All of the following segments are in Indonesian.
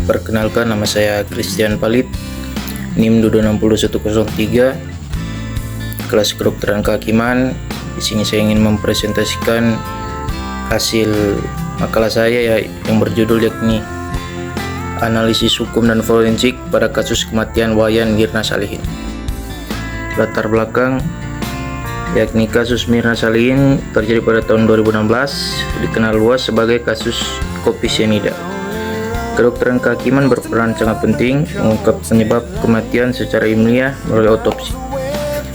Perkenalkan, nama saya Christian Palit, NIM 26103, kelas kedokteran kehakiman. Di sini saya ingin mempresentasikan hasil makalah saya yang berjudul yakni Analisis Hukum dan Forensik pada kasus kematian Wayan Mirna Salihin. Latar belakang yakni kasus Mirna Salihin terjadi pada tahun 2016, dikenal luas sebagai kasus kopi sianida. Kedokteran kehakiman berperan sangat penting mengungkap penyebab kematian secara ilmiah melalui otopsi,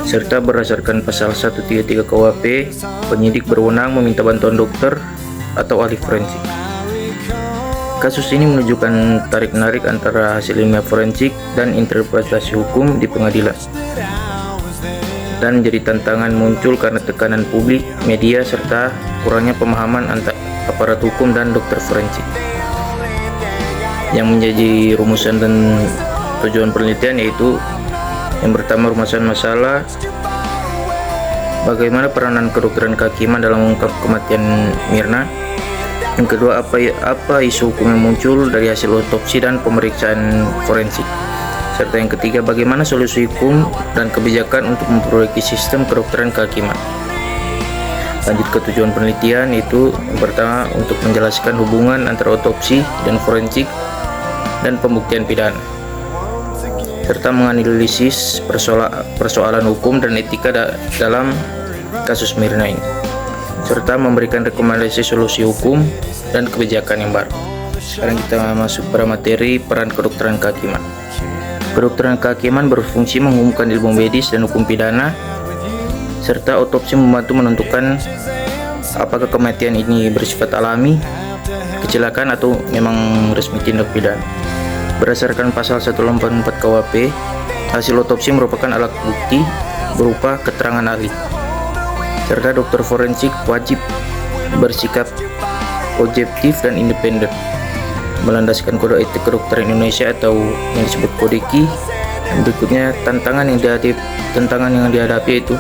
serta berdasarkan pasal 133 KUHP, penyidik berwenang meminta bantuan dokter atau ahli forensik. Kasus ini menunjukkan tarik-menarik antara hasil ilmiah forensik dan interpretasi hukum di pengadilan, dan menjadi tantangan muncul karena tekanan publik, media, serta kurangnya pemahaman antara aparat hukum dan dokter forensik. Yang menjadi rumusan dan tujuan penelitian yaitu yang pertama, rumusan masalah, bagaimana peranan kedokteran kehakiman dalam mengungkap kematian Mirna. Yang kedua, apa isu hukum yang muncul dari hasil otopsi dan pemeriksaan forensik. Serta yang ketiga, bagaimana solusi hukum dan kebijakan untuk memperbaiki sistem kedokteran kehakiman. Lanjut ke tujuan penelitian, yaitu yang pertama, untuk menjelaskan hubungan antara otopsi dan forensik dan pembuktian pidana, serta menganalisis persoalan hukum dan etika dalam kasus Mirna ini, serta memberikan rekomendasi solusi hukum dan kebijakan yang baru. Sekarang kita masuk pada materi peran kedokteran kehakiman. Kedokteran kehakiman berfungsi mengumumkan ilmu medis dan hukum pidana, serta otopsi membantu menentukan apakah kematian ini bersifat alami, kecelakaan, atau memang resmi tindak pidana. Berdasarkan pasal 184 KUHP, hasil otopsi merupakan alat bukti berupa keterangan ahli, serta dokter forensik wajib bersikap objektif dan independen, melandaskan kode etik kedokteran Indonesia atau yang disebut Kodeki. Berikutnya, tantangan yang dihadapi yaitu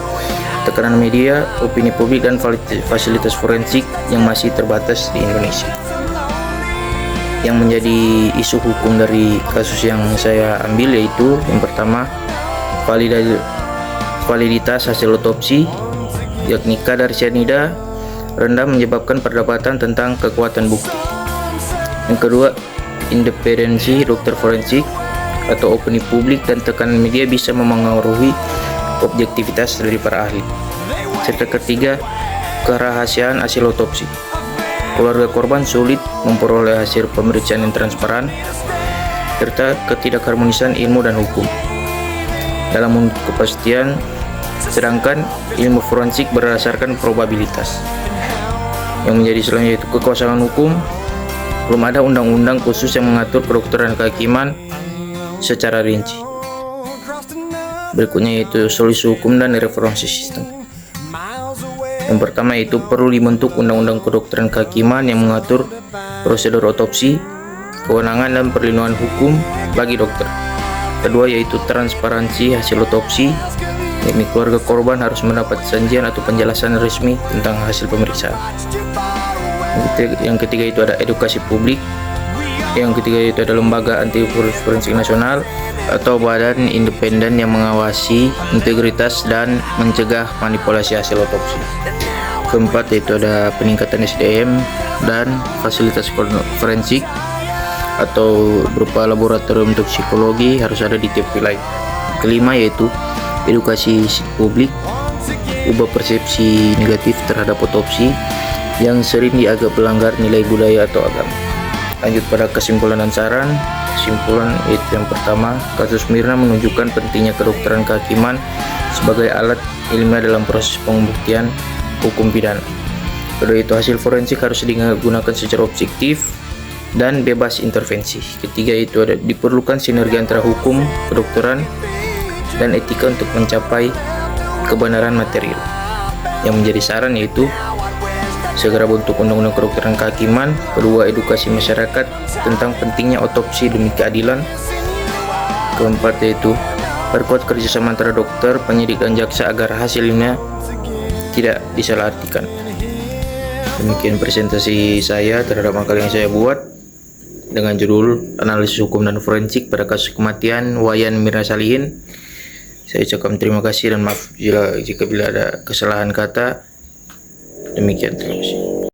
tekanan media, opini publik, dan fasilitas forensik yang masih terbatas di Indonesia. Yang menjadi isu hukum dari kasus yang saya ambil yaitu yang pertama, validitas hasil otopsi, yakni kadar sianida rendah menyebabkan perdebatan tentang kekuatan bukti. Yang kedua, independensi dokter forensik atau opini publik dan tekanan media bisa memengaruhi objektivitas dari para ahli. Serta ketiga, kerahasiaan hasil otopsi. Keluarga korban sulit memperoleh hasil pemeriksaan yang transparan, serta ketidakharmonisan ilmu dan hukum dalam kepastian, sedangkan ilmu forensik berdasarkan probabilitas. Yang menjadi selanjutnya yaitu kekosongan hukum. Belum ada undang-undang khusus yang mengatur kedokteran kehakiman secara rinci. Berikutnya yaitu solusi hukum dan reformasi sistem. Yang pertama yaitu perlu dibentuk undang-undang kedokteran kehakiman yang mengatur prosedur otopsi, kewenangan dan perlindungan hukum bagi dokter. Kedua yaitu transparansi hasil otopsi, yakni keluarga korban harus mendapat sajian atau penjelasan resmi tentang hasil pemeriksaan. Yang ketiga itu ada edukasi publik. Yang ketiga itu ada lembaga anti forensik nasional atau badan independen yang mengawasi integritas dan mencegah manipulasi hasil otopsi. Keempat yaitu ada peningkatan SDM dan fasilitas forensik atau berupa laboratorium toksikologi harus ada di tiap wilayah. Kelima yaitu edukasi publik, ubah persepsi negatif terhadap otopsi yang sering dianggap melanggar nilai budaya atau agama. Lanjut pada kesimpulan dan saran. Kesimpulan yaitu yang pertama, kasus Mirna menunjukkan pentingnya kedokteran kehakiman sebagai alat ilmiah dalam proses pembuktian hukum pidana. Kedua itu hasil forensik harus digunakan secara objektif dan bebas intervensi. Ketiga itu ada diperlukan sinergi antara hukum, kedokteran, dan etika untuk mencapai kebenaran material. Yang menjadi saran yaitu segera bentuk undang-undang kedokteran kehakiman. Kedua, edukasi masyarakat tentang pentingnya otopsi demi keadilan. Keempat yaitu perkuat kerjasama antara dokter, penyidik, dan jaksa agar hasilnya tidak disalahartikan. Demikian presentasi saya terhadap makalah yang saya buat. dengan judul Analisis Hukum dan Forensik pada kasus kematian Wayan Mirna Salihin. Saya ucapkan terima kasih dan maaf jika bila ada kesalahan kata. Demikian, terima kasih.